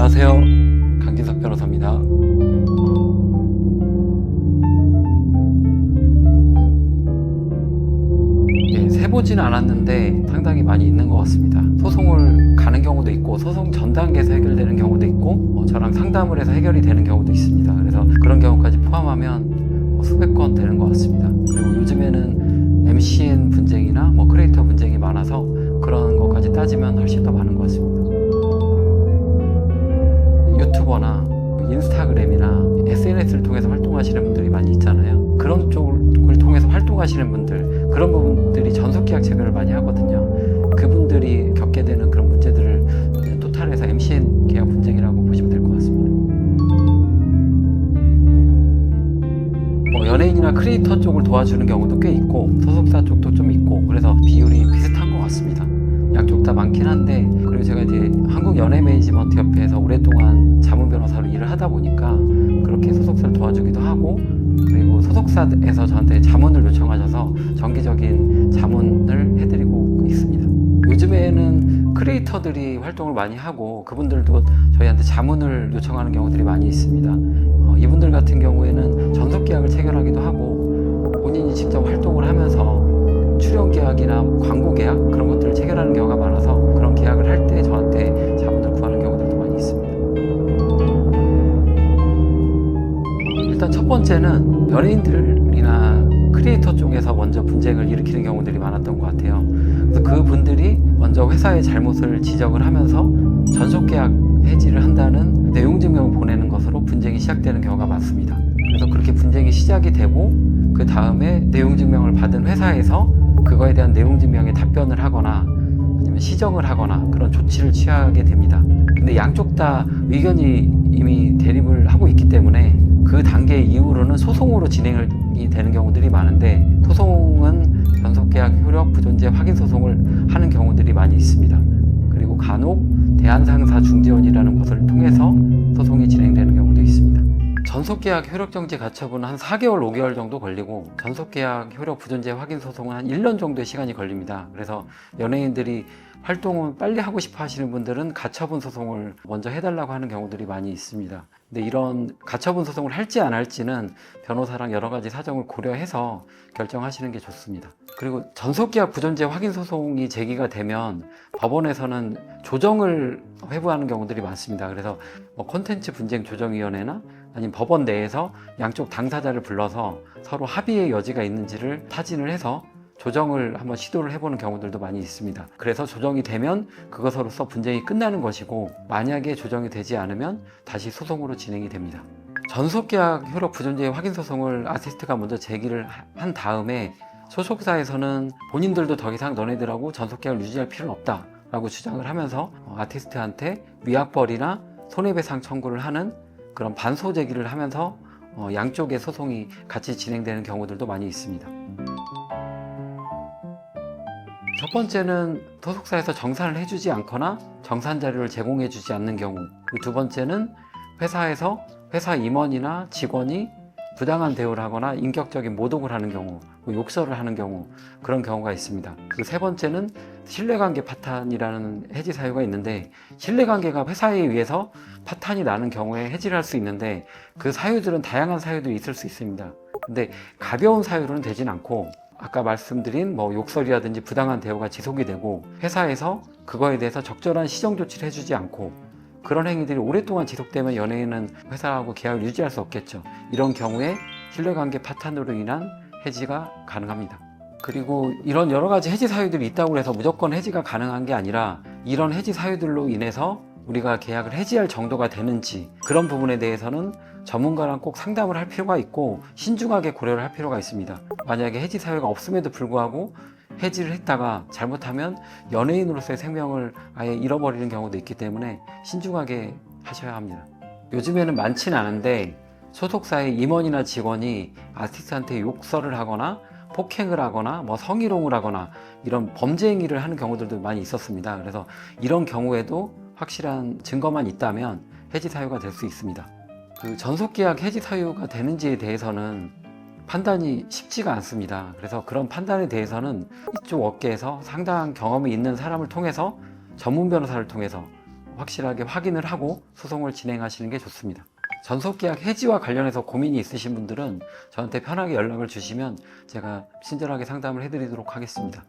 안녕하세요. 강진석 변호사입니다. 세보지는 않았는데 상당히 많이 있는 것 같습니다. 소송을 가는 경우도 있고 소송 전 단계에서 해결되는 경우도 있고 저랑 상담을 해서 해결이 되는 경우도 있습니다. 그래서 그런 경우까지 포함하면 수백 건 되는 것 같습니다. 그리고 요즘에는 MCN 분쟁이나 크리에이터 분쟁이 많아서 그런 것까지 따지면 훨씬 더 많은 것 같습니다. 유튜버나 인스타그램이나 SNS를 통해서 활동하시는 분들이 많이 있잖아요. 그런 쪽을 통해서 활동하시는 분들, 그런 부분들이 전속계약 체결을 많이 하거든요. 그분들이 겪게 되는 그런 문제들을 토탈해서 MCN 계약 분쟁이라고 보시면 될 것 같습니다. 연예인이나 크리에이터 쪽을 도와주는 경우도 꽤 있고 소속사 쪽도 좀 있고 그래서 비율이 비슷한 것 같습니다. 양쪽 다 많긴 한데, 그리고 제가 이제 한국연예매니지먼트협회에서 오랫동안 자문 변호사로 일을 하다 보니까 그렇게 소속사를 도와주기도 하고, 그리고 소속사에서 저한테 자문을 요청하셔서 정기적인 자문을 해드리고 있습니다. 요즘에는 크리에이터들이 활동을 많이 하고 그분들도 저희한테 자문을 요청하는 경우들이 많이 있습니다. 이분들 같은 경우에는 전속계약을 체결하기도 하고 본인이 직접 활동을 하면서 출연 계약이나 광고 계약 그런 것들을 체결하는 경우가 많아서 그런 계약을 할 때 저한테 자문을 구하는 경우들도 많이 있습니다. 일단 첫 번째는 연예인들이나 크리에이터 쪽에서 먼저 분쟁을 일으키는 경우들이 많았던 것 같아요. 그래서 그 분들이 먼저 회사의 잘못을 지적을 하면서 전속계약 해지를 한다는 내용 증명을 보내는 것으로 분쟁이 시작되는 경우가 많습니다. 그래서 그렇게 분쟁이 시작이 되고 그 다음에 내용 증명을 받은 회사에서 그거에 대한 내용 증명에 답변을 하거나 아니면 시정을 하거나 그런 조치를 취하게 됩니다. 근데 양쪽 다 의견이 이미 대립을 하고 있기 때문에 그 단계 이후로는 소송으로 진행이 되는 경우들이 많은데, 소송은 전속계약 효력 부존재 확인 소송을 하는 경우들이 많이 있습니다. 그리고 간혹 대한상사중재원이라는 곳을 통해서 소송이 진행되는 경우도 있습니다. 전속계약 효력정지 가처분은 한 4개월, 5개월 정도 걸리고 전속계약 효력 부존재 확인 소송은 한 1년 정도의 시간이 걸립니다. 그래서 연예인들이 활동을 빨리 하고 싶어 하시는 분들은 가처분 소송을 먼저 해달라고 하는 경우들이 많이 있습니다. 근데 이런 가처분 소송을 할지 안 할지는 변호사랑 여러 가지 사정을 고려해서 결정하시는 게 좋습니다. 그리고 전속계약 부존재 확인 소송이 제기가 되면 법원에서는 조정을 회부하는 경우들이 많습니다. 그래서 콘텐츠 분쟁 조정위원회나 아니면 법원 내에서 양쪽 당사자를 불러서 서로 합의의 여지가 있는지를 타진을 해서 조정을 한번 시도를 해보는 경우들도 많이 있습니다. 그래서 조정이 되면 그것으로서 분쟁이 끝나는 것이고, 만약에 조정이 되지 않으면 다시 소송으로 진행이 됩니다. 전속계약 효력 부존재 확인 소송을 아티스트가 먼저 제기를 한 다음에 소속사에서는 본인들도 더 이상 너네들하고 전속계약을 유지할 필요는 없다 라고 주장을 하면서 아티스트한테 위약벌이나 손해배상 청구를 하는 그런 반소 제기를 하면서 양쪽의 소송이 같이 진행되는 경우들도 많이 있습니다. 첫 번째는 소속사에서 정산을 해주지 않거나 정산 자료를 제공해주지 않는 경우, 두 번째는 회사에서 회사 임원이나 직원이 부당한 대우를 하거나 인격적인 모독을 하는 경우, 욕설을 하는 경우, 그런 경우가 있습니다. 그 세 번째는 신뢰관계 파탄이라는 해지 사유가 있는데, 신뢰관계가 회사에 의해서 파탄이 나는 경우에 해지를 할 수 있는데 그 사유들은 다양한 사유들이 있을 수 있습니다. 근데 가벼운 사유로는 되진 않고, 아까 말씀드린 욕설이라든지 부당한 대우가 지속이 되고 회사에서 그거에 대해서 적절한 시정 조치를 해주지 않고 그런 행위들이 오랫동안 지속되면 연예인은 회사하고 계약을 유지할 수 없겠죠. 이런 경우에 신뢰관계 파탄으로 인한 해지가 가능합니다. 그리고 이런 여러 가지 해지 사유들이 있다고 해서 무조건 해지가 가능한 게 아니라, 이런 해지 사유들로 인해서 우리가 계약을 해지할 정도가 되는지, 그런 부분에 대해서는 전문가랑 꼭 상담을 할 필요가 있고 신중하게 고려를 할 필요가 있습니다. 만약에 해지 사유가 없음에도 불구하고 해지를 했다가 잘못하면 연예인으로서의 생명을 아예 잃어버리는 경우도 있기 때문에 신중하게 하셔야 합니다. 요즘에는 많지는 않은데 소속사의 임원이나 직원이 아티스트한테 욕설을 하거나 폭행을 하거나 성희롱을 하거나 이런 범죄 행위를 하는 경우들도 많이 있었습니다. 그래서 이런 경우에도 확실한 증거만 있다면 해지 사유가 될 수 있습니다. 그 전속계약 해지 사유가 되는지에 대해서는 판단이 쉽지가 않습니다. 그래서 그런 판단에 대해서는 이쪽 업계에서 상당한 경험이 있는 사람을 통해서, 전문 변호사를 통해서 확실하게 확인을 하고 소송을 진행하시는 게 좋습니다. 전속계약 해지와 관련해서 고민이 있으신 분들은 저한테 편하게 연락을 주시면 제가 친절하게 상담을 해드리도록 하겠습니다.